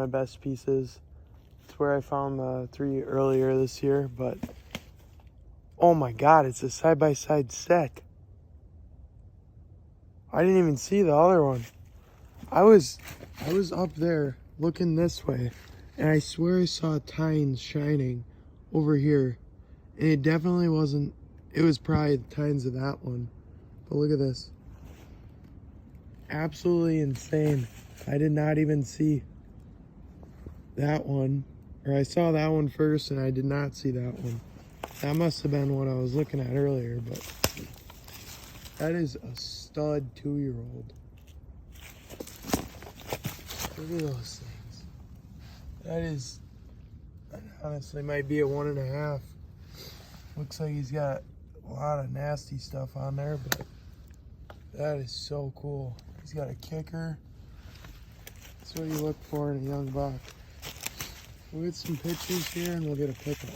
my best pieces. It's where I found the 3 earlier this year, but oh my God, it's a side-by-side set. I didn't even see the other one. I was up there looking this way, and I swear I saw tines shining over here, and it definitely wasn't. It was probably the tines of that one, but look at this. Absolutely insane. I did not even see that one, or I saw that one first and I did not see that one. That must have been what I was looking at earlier, but that is a stud 2-year-old. Look at those things. That honestly might be a 1.5. Looks like he's got a lot of nasty stuff on there, but that is so cool. He's got a kicker. That's what you look for in a young buck. We'll get some pictures here and we'll get a pickup.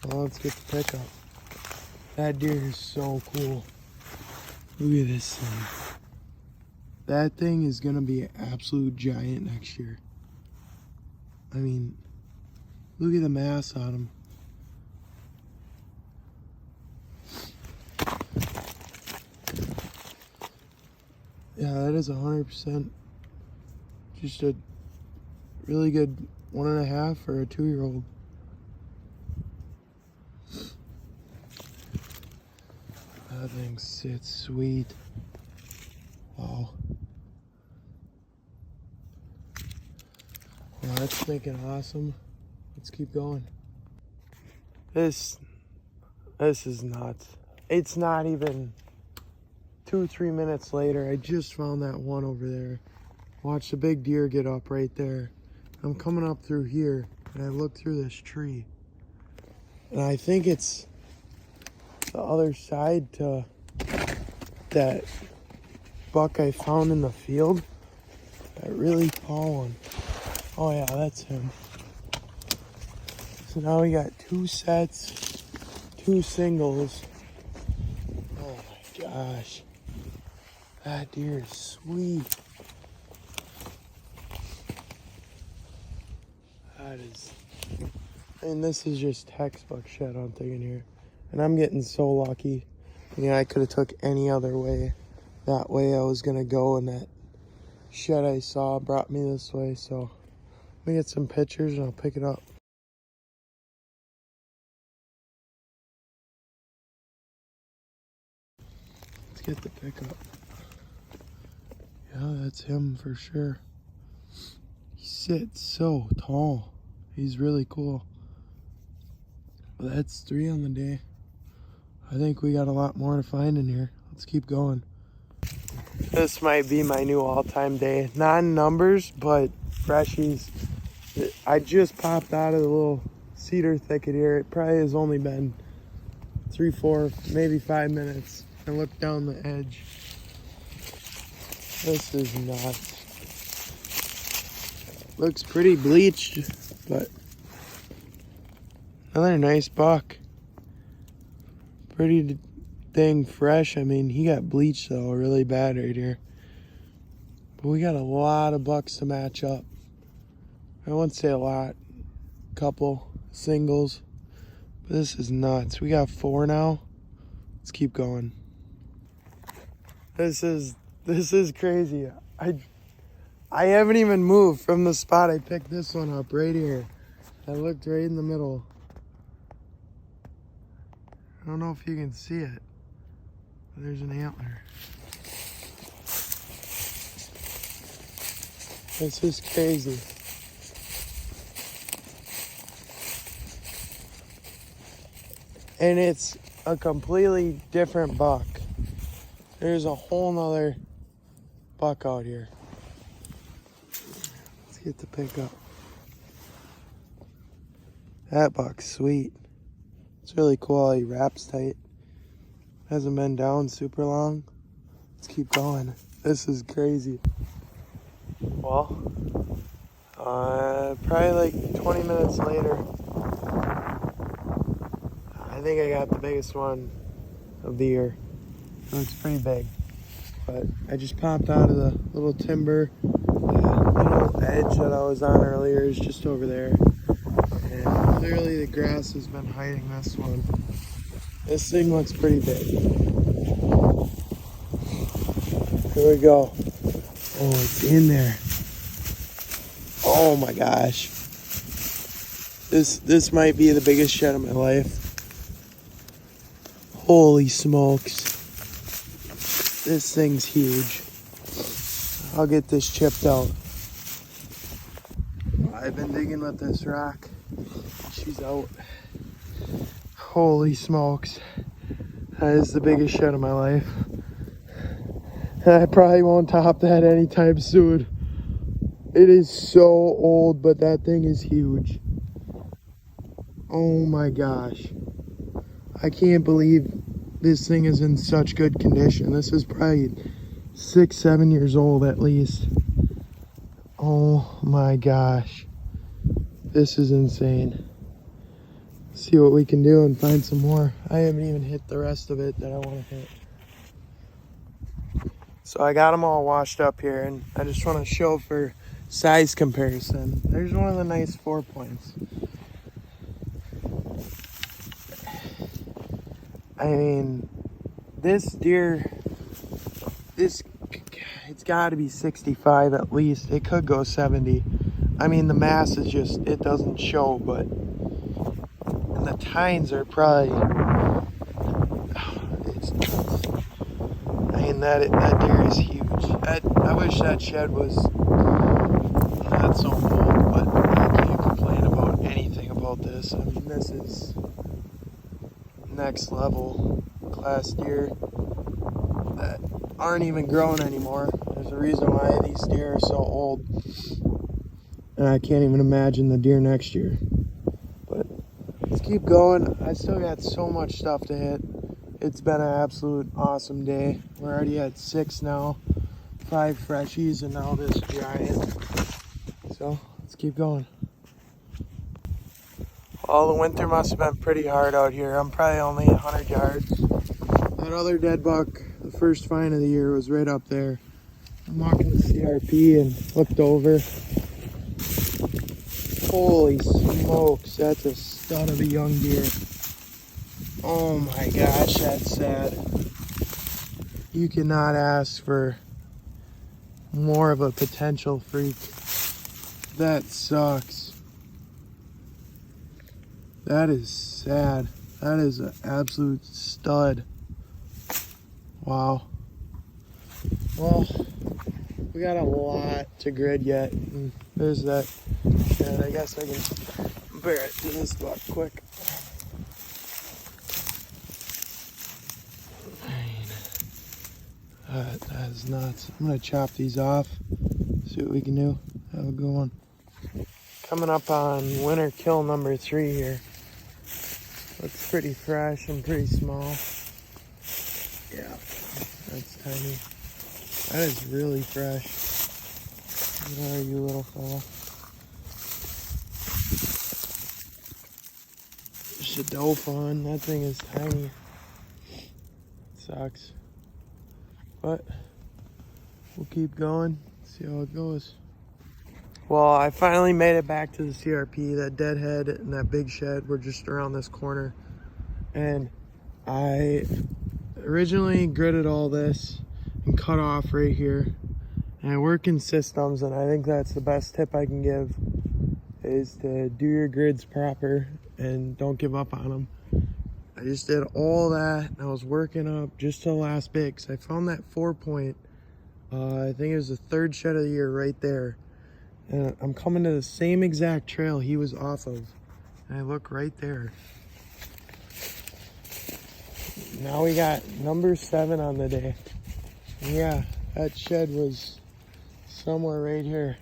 Well, let's get the pickup. That deer is so cool. Look at this thing. That thing is gonna be an absolute giant next year. I mean, look at the mass on him. Yeah, that is 100% just a really good 1.5 for a 2-year-old. That thing sits sweet. Wow. Well, that's making awesome. Let's keep going. This is nuts. It's not even 2-3 minutes later. I just found that one over there. Watch the big deer get up right there. I'm coming up through here and I look through this tree. And I think it's the other side to that buck I found in the field. That really tall one. Oh yeah, that's him. So now we got 2 sets, 2 singles. Oh my gosh. That deer is sweet. That is, and this is just textbook shed hunting in here. And I'm getting so lucky. I mean, I could have took any other way. That way I was gonna go, and that shed I saw brought me this way. So let me get some pictures and I'll pick it up. Let's get the pickup. Yeah, that's him for sure. He sits so tall. He's really cool. Well, that's 3 on the day. I think we got a lot more to find in here. Let's keep going. This might be my new all-time day. Not in numbers, but freshies. I just popped out of the little cedar thicket here. It probably has only been 3, 4, maybe 5 minutes. I looked down the edge. This is nuts. Looks pretty bleached, but another nice buck. Pretty dang fresh. I mean, he got bleached though really bad right here. But we got a lot of bucks to match up. I won't say a lot. Couple singles. But this is nuts. We got 4 now. Let's keep going. This is crazy. I haven't even moved from the spot I picked this one up right here. I looked right in the middle. I don't know if you can see it, but there's an antler. This is crazy. And it's a completely different buck. There's a whole nother buck out here. Let's get the pickup. That buck's sweet. It's really cool how he wraps tight. Hasn't been down super long. Let's keep going. This is crazy. Well, probably like 20 minutes later, I think I got the biggest one of the year. so it's pretty big. But I just popped out of the little timber. The little edge that I was on earlier is just over there. And clearly the grass has been hiding this one. This thing looks pretty big. Here we go. Oh, it's in there. Oh my gosh. This might be the biggest shed of my life. Holy smokes. This thing's huge. I'll get this chipped out. I've been digging with this rock. She's out. Holy smokes. That is the biggest shed of my life. I probably won't top that anytime soon. It is so old, but that thing is huge. Oh my gosh. I can't believe this thing is in such good condition. This is probably 6-7 years old at least. Oh my gosh. This is insane. See what we can do and find some more. I haven't even hit the rest of it that I want to hit. So I got them all washed up here, and I just want to show for size comparison. There's one of the nice 4 points. I mean, this deer, it's got to be 65 at least. It could go 70. I mean, the mass is just, it doesn't show, but, and the tines are probably, I mean, that deer is huge. I wish that shed was not so old, but I can't complain about anything about this. I mean, this is next level class deer that aren't even growing anymore. There's a reason why these deer are so old, and I can't even imagine the deer next year. But let's keep going. I still got so much stuff to hit. It's been an absolute awesome day. We're already at 6 now, 5 freshies, and now this giant. So let's keep going. Well, the winter must have been pretty hard out here. I'm probably only 100 yards. That other dead buck, the first find of the year, was right up there. I'm walking the CRP and looked over. Holy smokes, that's a stud of a young deer. Oh my gosh, that's sad. You cannot ask for more of a potential freak. That sucks. That is sad. That is an absolute stud. Wow. Well, we got a lot to grid yet. And there's that shed. I guess I can bear it to this buck quick. That is nuts. I'm gonna chop these off, see what we can do. Have a good one. Coming up on winter kill number 3 here. Looks pretty fresh and pretty small. Yeah, that's tiny. That is really fresh. Where are you, little fella? SHEDHUNTING. That thing is tiny. Sucks. But we'll keep going, see how it goes. Well, I finally made it back to the CRP. That deadhead and that big shed were just around this corner. And I originally gridded all this and cut off right here. And I work in systems, and I think that's the best tip I can give, is to do your grids proper and don't give up on them. I just did all that, and I was working up just to the last bit, because I found that 4 point. I think it was the 3rd shed of the year right there. And I'm coming to the same exact trail he was off of. And I look right there. Now we got number 7 on the day. And yeah, that shed was somewhere right here.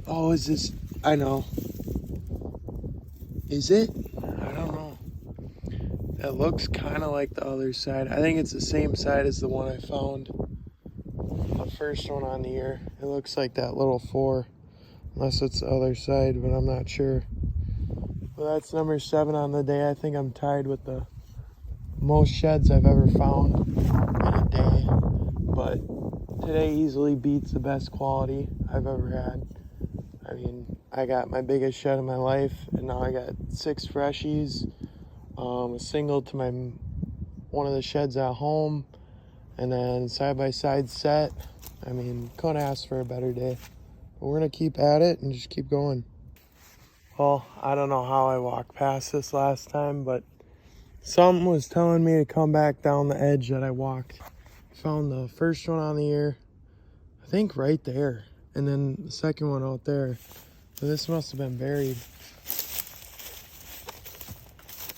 Oh, is this? I know. Is it? I don't know. That looks kind of like the other side. I think it's the same side as the one I found. The first one on the year. It looks like that little 4. Unless it's the other side, but I'm not sure. But So that's number 7 on the day. I think I'm tied with the most sheds I've ever found in a day. But today easily beats the best quality I've ever had. I mean, I got my biggest shed of my life, and now I got 6 freshies, a single to my one of the sheds at home, and then side-by-side set. I mean, couldn't ask for a better day. But we're gonna keep at it and just keep going. Well, I don't know how I walked past this last time, but something was telling me to come back down the edge that I walked. Found the first one on the ear, I think right there, and then the second one out there. So this must have been buried.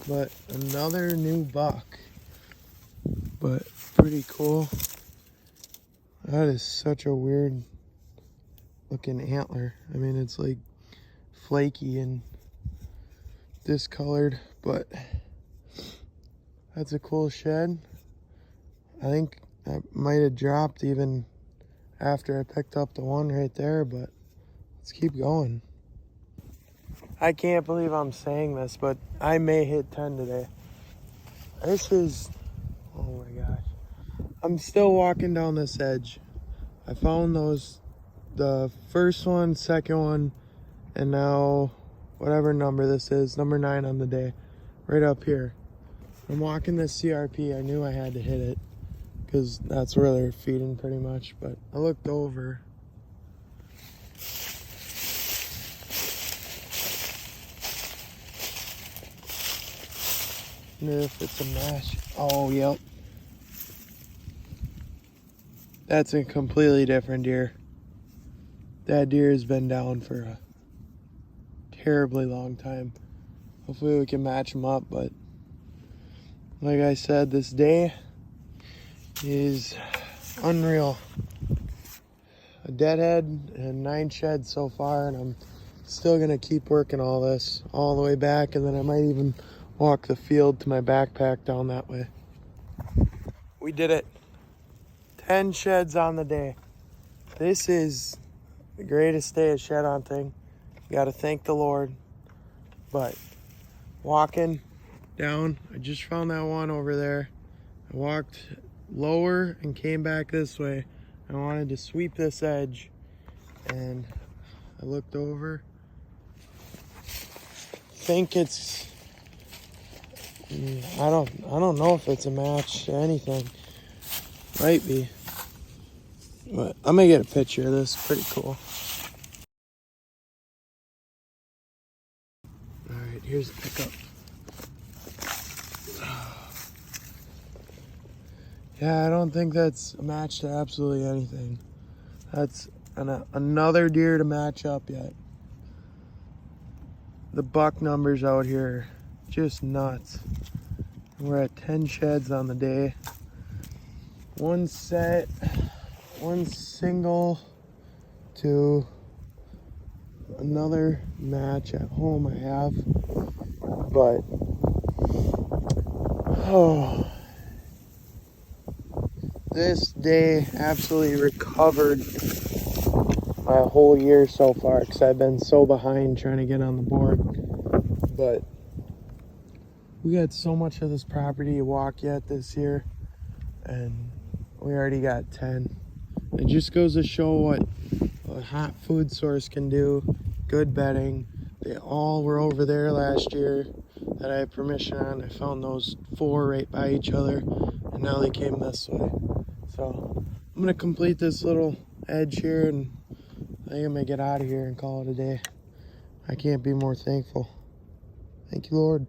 But another new buck. But pretty cool. That is such a weird looking antler. I mean, it's like flaky and discolored, but that's a cool shed. I think I might have dropped even after I picked up the one right there, but let's keep going. I can't believe I'm saying this, but I may hit 10 today. This is, oh my gosh. I'm still walking down this edge. I found those, the first one, second one, and now whatever number this is, number 9 on the day, right up here. I'm walking this CRP. I knew I had to hit it because that's where they're feeding pretty much, but I looked over. And if it's a match, oh, yep. That's a completely different deer. That deer has been down for a terribly long time. Hopefully we can match them up, but like I said, this day is unreal. A deadhead and 9 sheds so far, and I'm still gonna keep working all this all the way back, and then I might even walk the field to my backpack down that way. We did it. 10 sheds on the day. This is the greatest day of shed hunting. You gotta thank the Lord. But walking down, I just found that one over there. I walked lower and came back this way. I wanted to sweep this edge, and I looked over. Think it's, I don't know if it's a match to anything. Might be. But I'm gonna get a picture of this. Pretty cool. Alright, here's the pickup. Yeah, I don't think that's a match to absolutely anything. That's another deer to match up yet. The buck numbers out here, just nuts. We're at 10 sheds on the day. One set, one single to another match at home I have. But, oh, this day absolutely recovered my whole year so far because I've been so behind trying to get on the board. But we got so much of this property to walk yet this year, and we already got 10. It just goes to show what a hot food source can do. Good bedding. They all were over there last year that I had permission on. I found those 4 right by each other, and now they came this way. So I'm gonna complete this little edge here, and I think I'm gonna get out of here and call it a day. I can't be more thankful. Thank you, Lord.